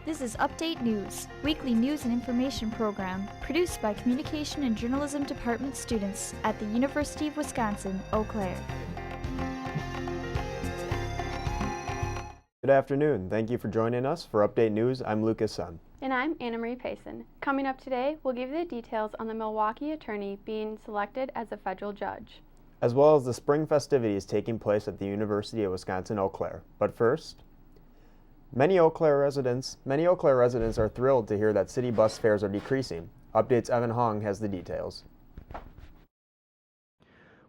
This is Update News, weekly news and information program produced by Communication and Journalism Department students at the University of Wisconsin, Eau Claire. Good afternoon. Thank you for joining us for Update News. I'm Lucas Sun. And I'm Anna Marie Payson. Coming up today, we'll give you the details on the Milwaukee attorney being selected as a federal judge, as well as the spring festivities taking place at the University of Wisconsin-Eau Claire. But first, Many Eau Claire residents are thrilled to hear that city bus fares are decreasing. Update's Evan Hong has the details.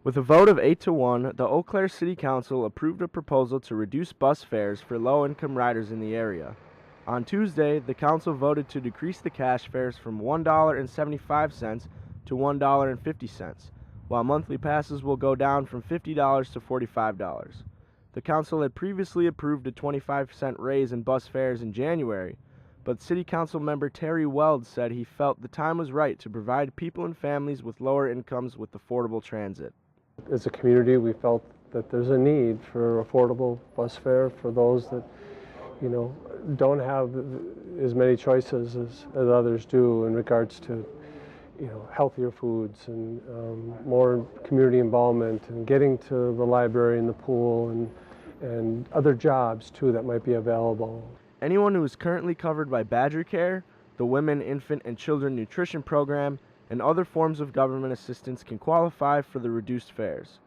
With a vote of 8-1, the Eau Claire City Council approved a proposal to reduce bus fares for low-income riders in the area. On Tuesday, the council voted to decrease the cash fares from $1.75 to $1.50, while monthly passes will go down from $50 to $45. The council had previously approved a 25% raise in bus fares in January, but City Council member Terry Weld said he felt the time was right to provide people and families with lower incomes with affordable transit. As a community, we felt that there's a need for affordable bus fare for those that, don't have as many choices as others do in regards to, healthier foods and more community involvement and getting to the library and the pool and other jobs too that might be available. Anyone who is currently covered by Badger Care, the Women, Infant, and Children Nutrition Program, and other forms of government assistance can qualify for the reduced fares.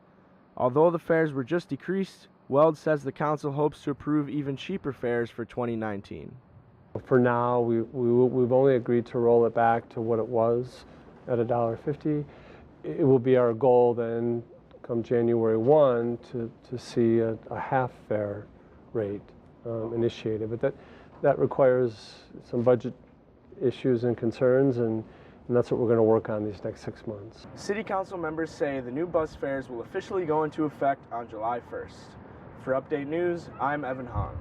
Although the fares were just decreased, Weld says the council hopes to approve even cheaper fares for 2019. For now, we've only agreed to roll it back to what it was at $1.50. It will be our goal then, come January 1, to see a half fare rate initiated. But that requires some budget issues and concerns, and that's what we're going to work on these next 6 months. City Council members say the new bus fares will officially go into effect on July 1st. For Update News, I'm Evan Hong.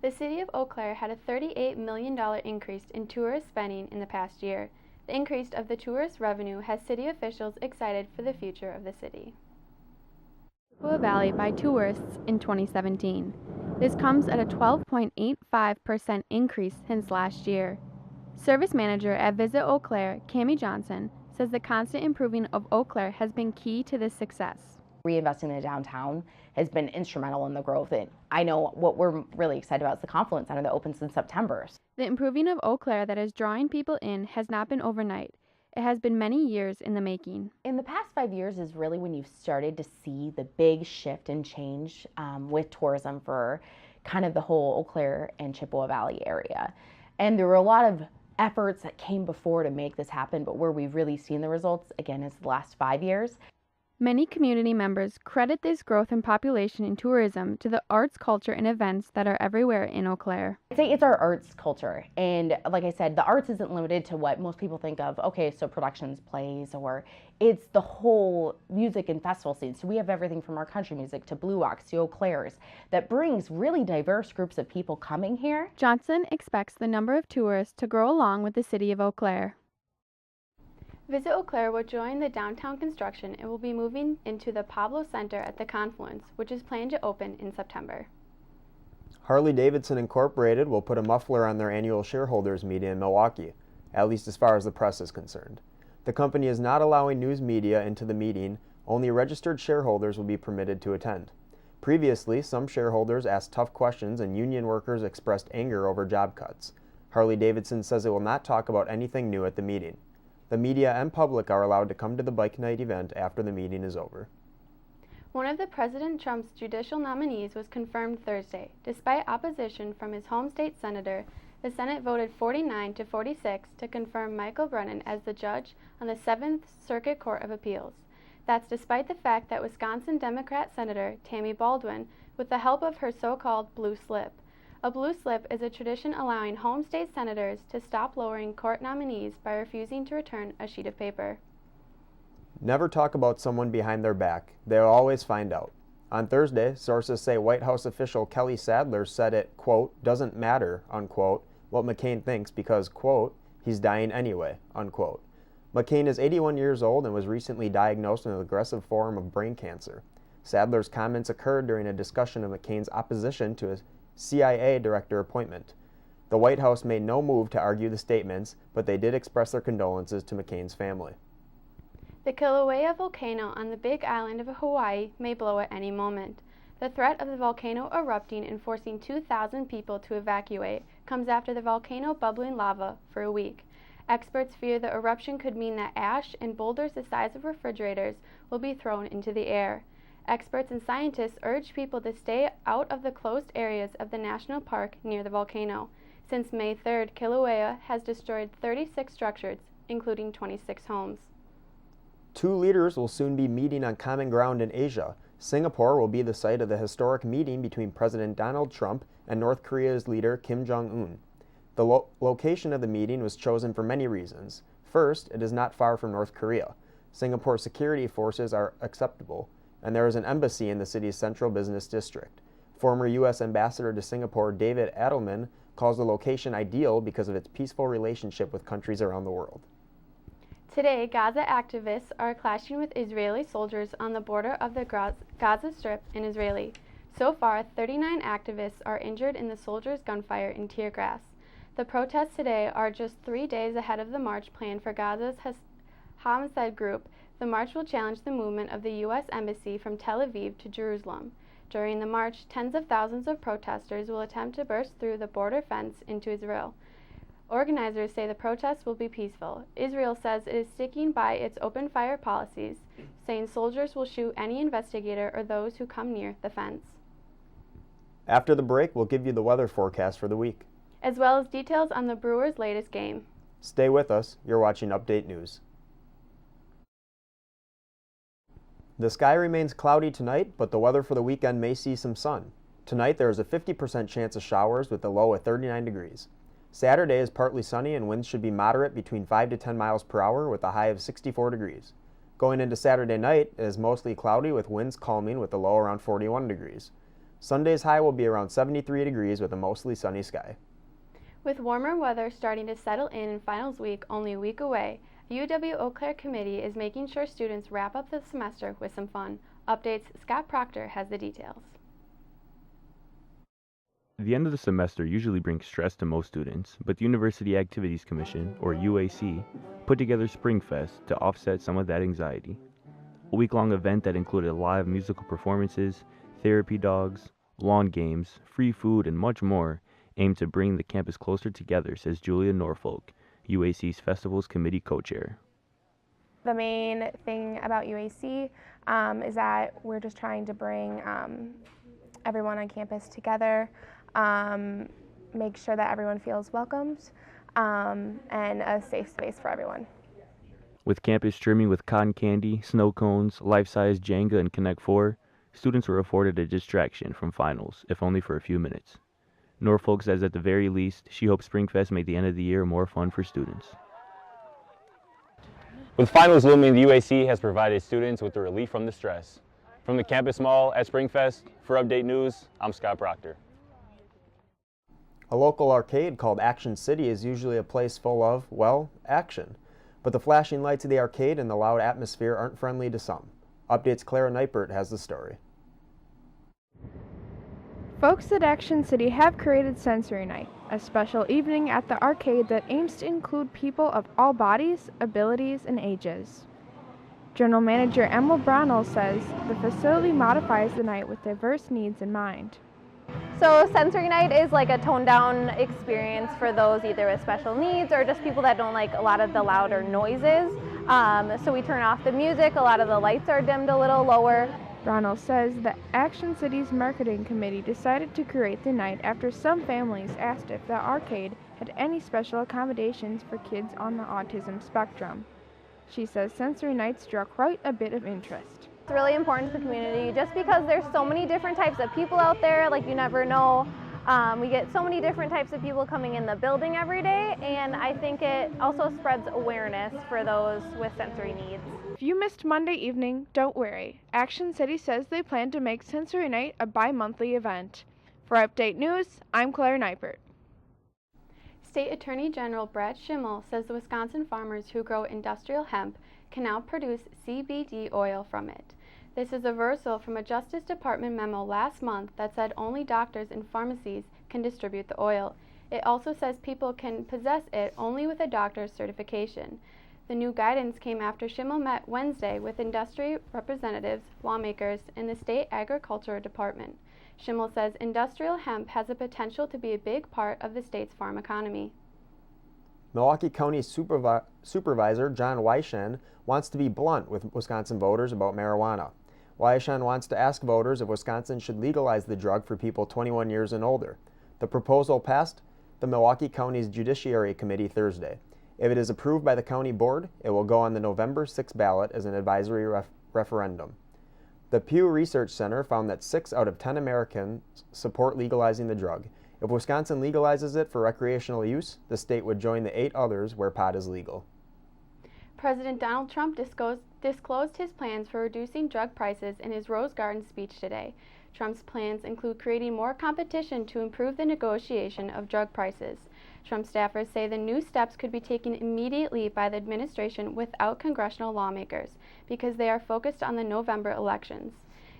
The city of Eau Claire had a $38 million increase in tourist spending in the past year. The increase of the tourist revenue has city officials excited for the future of the city. Chippewa Valley by tourists in 2017. This comes at a 12.85% increase since last year. Service manager at Visit Eau Claire, Cammie Johnson, says the constant improving of Eau Claire has been key to this success. Reinvesting in the downtown has been instrumental in the growth. And I know what we're really excited about is the Confluence Center that opens in September. The improving of Eau Claire that is drawing people in has not been overnight. It has been many years in the making. In the past 5 years is really when you've started to see the big shift and change with tourism for kind of the whole Eau Claire and Chippewa Valley area. And there were a lot of efforts that came before to make this happen, but where we've really seen the results, again, is the last 5 years. Many community members credit this growth in population in tourism to the arts, culture, and events that are everywhere in Eau Claire. I'd say it's our arts culture. And like I said, the arts isn't limited to what most people think of, okay, so productions, plays, or it's the whole music and festival scene. So we have everything from our country music to Blue Ox to Eau Claire's that brings really diverse groups of people coming here. Johnson expects the number of tourists to grow along with the city of Eau Claire. Visit Eau Claire will join the downtown construction and will be moving into the Pablo Center at the Confluence, which is planned to open in September. Harley-Davidson Incorporated will put a muffler on their annual shareholders meeting in Milwaukee, at least as far as the press is concerned. The company is not allowing news media into the meeting. Only registered shareholders will be permitted to attend. Previously, some shareholders asked tough questions and union workers expressed anger over job cuts. Harley-Davidson says it will not talk about anything new at the meeting. The media and public are allowed to come to the bike night event after the meeting is over. One of the President Trump's judicial nominees was confirmed Thursday. Despite opposition from his home state senator, the Senate voted 49-46 to confirm Michael Brennan as the judge on the 7th Circuit Court of Appeals. That's despite the fact that Wisconsin Democrat Senator Tammy Baldwin, with the help of her so-called blue slip. A blue slip is a tradition allowing home state senators to stop lowering court nominees by refusing to return a sheet of paper. Never talk about someone behind their back. They'll always find out. On Thursday, sources say White House official Kelly Sadler said it, quote, doesn't matter, unquote, what McCain thinks because, quote, he's dying anyway, unquote. McCain is 81 years old and was recently diagnosed with an aggressive form of brain cancer. Sadler's comments occurred during a discussion of McCain's opposition to a CIA director appointment. The White House made no move to argue the statements, but they did express their condolences to McCain's family. The Kilauea volcano on the Big Island of Hawaii may blow at any moment. The threat of the volcano erupting and forcing 2,000 people to evacuate comes after the volcano bubbling lava for a week. Experts fear the eruption could mean that ash and boulders the size of refrigerators will be thrown into the air. Experts and scientists urge people to stay out of the closed areas of the national park near the volcano. Since May 3rd, Kilauea has destroyed 36 structures, including 26 homes. Two leaders will soon be meeting on common ground in Asia. Singapore will be the site of the historic meeting between President Donald Trump and North Korea's leader Kim Jong-un. The location of the meeting was chosen for many reasons. First, it is not far from North Korea. Singapore's security forces are acceptable, and there is an embassy in the city's central business district. Former U.S. Ambassador to Singapore David Adelman calls the location ideal because of its peaceful relationship with countries around the world. Today, Gaza activists are clashing with Israeli soldiers on the border of the Gaza Strip and Israeli. So far, 39 activists are injured in the soldiers' gunfire and tear gas. The protests today are just 3 days ahead of the march planned for Gaza's Hamas group. The march will challenge the movement of the U.S. Embassy from Tel Aviv to Jerusalem. During the march, tens of thousands of protesters will attempt to burst through the border fence into Israel. Organizers say the protests will be peaceful. Israel says it is sticking by its open fire policies, saying soldiers will shoot any investigator or those who come near the fence. After the break, we'll give you the weather forecast for the week, as well as details on the Brewers' latest game. Stay with us. You're watching Update News. The sky remains cloudy tonight, but the weather for the weekend may see some sun. Tonight there is a 50% chance of showers with a low of 39 degrees. Saturday is partly sunny and winds should be moderate between 5 to 10 miles per hour with a high of 64 degrees. Going into Saturday night, it is mostly cloudy with winds calming with a low around 41 degrees. Sunday's high will be around 73 degrees with a mostly sunny sky. With warmer weather starting to settle in finals week only a week away, UW Eau Claire committee is making sure students wrap up the semester with some fun. Updates, Scott Proctor has the details. The end of the semester usually brings stress to most students, but the University Activities Commission, or UAC, put together SpringFest to offset some of that anxiety. A week-long event that included live musical performances, therapy dogs, lawn games, free food, and much more aimed to bring the campus closer together, says Julia Norfolk, UAC's Festivals Committee co-chair. The main thing about UAC is that we're just trying to bring everyone on campus together, make sure that everyone feels welcomed, and a safe space for everyone. With campus streaming with cotton candy, snow cones, life-size Jenga, and Connect 4, students were afforded a distraction from finals, if only for a few minutes. Norfolk says at the very least, she hopes SpringFest made the end of the year more fun for students. With finals looming, the UAC has provided students with the relief from the stress. From the campus mall at SpringFest, for Update News, I'm Scott Proctor. A local arcade called Action City is usually a place full of, well, action. But the flashing lights of the arcade and the loud atmosphere aren't friendly to some. Update's Clara Neipert has the story. Folks at Action City have created Sensory Night, a special evening at the arcade that aims to include people of all bodies, abilities, and ages. General Manager Emma Brownell says the facility modifies the night with diverse needs in mind. So Sensory Night is like a toned-down experience for those either with special needs or just people that don't like a lot of the louder noises. So we turn off the music, a lot of the lights are dimmed a little lower. Brownell says that Action City's marketing committee decided to create the night after some families asked if the arcade had any special accommodations for kids on the autism spectrum. She says Sensory Nights draw quite a bit of interest. It's really important to the community just because there's so many different types of people out there, like you never know. We get so many different types of people coming in the building every day, and I think it also spreads awareness for those with sensory needs. If you missed Monday evening, don't worry. Action City says they plan to make Sensory Night a bi-monthly event. For Update News, I'm Claire Neipert. State Attorney General Brad Schimmel says the Wisconsin farmers who grow industrial hemp can now produce CBD oil from it. This is a reversal from a Justice Department memo last month that said only doctors and pharmacies can distribute the oil. It also says people can possess it only with a doctor's certification. The new guidance came after Schimmel met Wednesday with industry representatives, lawmakers, and the state agriculture department. Schimmel says industrial hemp has the potential to be a big part of the state's farm economy. Milwaukee County Supervisor John Weishan wants to be blunt with Wisconsin voters about marijuana. Weishan wants to ask voters if Wisconsin should legalize the drug for people 21 years and older. The proposal passed the Milwaukee County's Judiciary Committee Thursday. If it is approved by the county board, it will go on the November 6 ballot as an advisory referendum. The Pew Research Center found that 6 out of 10 Americans support legalizing the drug. If Wisconsin legalizes it for recreational use, the state would join the 8 others where pot is legal. President Donald Trump disclosed his plans for reducing drug prices in his Rose Garden speech today. Trump's plans include creating more competition to improve the negotiation of drug prices. Trump staffers say the new steps could be taken immediately by the administration without congressional lawmakers because they are focused on the November elections.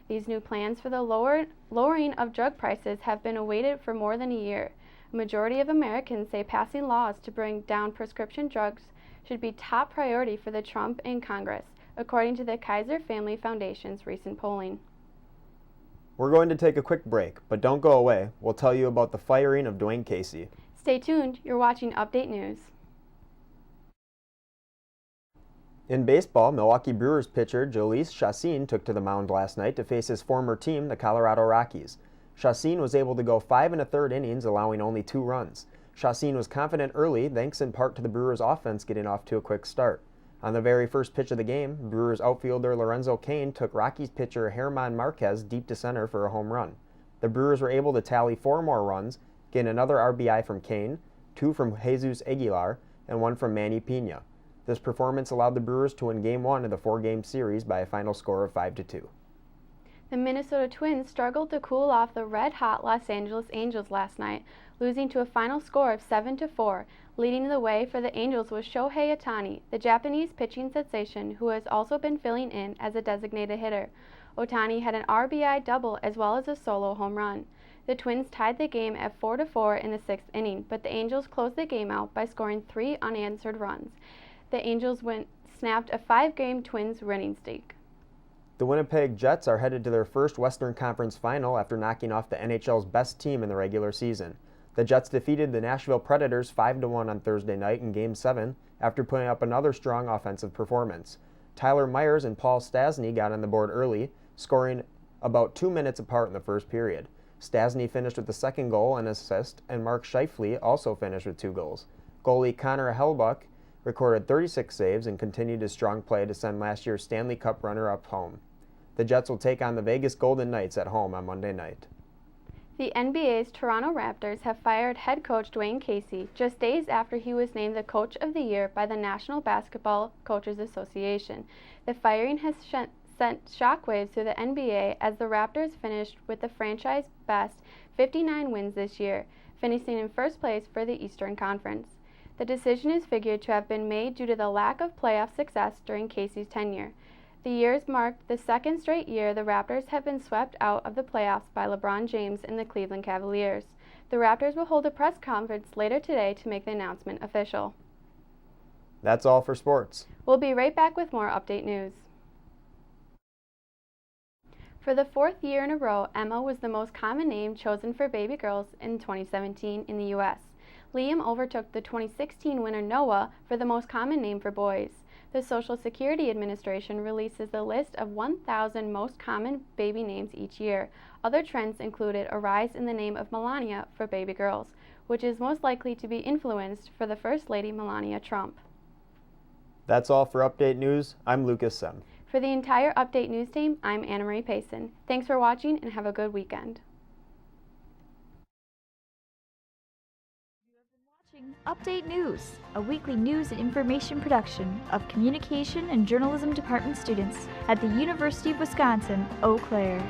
These new plans for the lowering of drug prices have been awaited for more than a year. A majority of Americans say passing laws to bring down prescription drugs should be top priority for the Trump and Congress, according to the Kaiser Family Foundation's recent polling. We're going to take a quick break, but don't go away. We'll tell you about the firing of Dwayne Casey. Stay tuned, you're watching Update News. In baseball, Milwaukee Brewers pitcher Jhoulys Chacin took to the mound last night to face his former team, the Colorado Rockies. Chacin was able to go 5 1/3 innings, allowing only 2 runs. Chacin was confident early, thanks in part to the Brewers' offense getting off to a quick start. On the very first pitch of the game, Brewers outfielder Lorenzo Cain took Rockies pitcher German Marquez deep to center for a home run. The Brewers were able to tally 4 more runs, get another RBI from Cain, 2 from Jesus Aguilar, and 1 from Manny Pena. This performance allowed the Brewers to win Game 1 of the 4-game series by a final score of 5-2. The Minnesota Twins struggled to cool off the red-hot Los Angeles Angels last night, losing to a final score of 7-4. Leading the way for the Angels was Shohei Ohtani, the Japanese pitching sensation who has also been filling in as a designated hitter. Ohtani had an RBI double as well as a solo home run. The Twins tied the game at 4-4 in the 6th inning, but the Angels closed the game out by scoring 3 unanswered runs. The Angels snapped a 5-game Twins winning streak. The Winnipeg Jets are headed to their first Western Conference final after knocking off the NHL's best team in the regular season. The Jets defeated the Nashville Predators 5-1 on Thursday night in Game 7 after putting up another strong offensive performance. Tyler Myers and Paul Stastny got on the board early, scoring about 2 minutes apart in the first period. Stastny finished with the second goal and assist, and Mark Scheifele also finished with 2 goals. Goalie Connor Hellebuyck recorded 36 saves and continued his strong play to send last year's Stanley Cup runner-up home. The Jets will take on the Vegas Golden Knights at home on Monday night. The NBA's Toronto Raptors have fired head coach Dwayne Casey just days after he was named the Coach of the Year by the National Basketball Coaches Association. The firing has sent shockwaves through the NBA as the Raptors finished with the franchise best 59 wins this year, finishing in first place for the Eastern Conference. The decision is figured to have been made due to the lack of playoff success during Casey's tenure. The years marked the second straight year the Raptors have been swept out of the playoffs by LeBron James and the Cleveland Cavaliers. The Raptors will hold a press conference later today to make the announcement official. That's all for sports. We'll be right back with more Update News. For the 4th year in a row, Emma was the most common name chosen for baby girls in 2017 in the U.S. Liam overtook the 2016 winner Noah for the most common name for boys. The Social Security Administration releases the list of 1,000 most common baby names each year. Other trends included a rise in the name of Melania for baby girls, which is most likely to be influenced for the First Lady Melania Trump. That's all for Update News. I'm Lucas Sem. For the entire Update News team, I'm Anna Marie Payson. Thanks for watching and have a good weekend. Update News, a weekly news and information production of Communication and Journalism Department students at the University of Wisconsin, Eau Claire.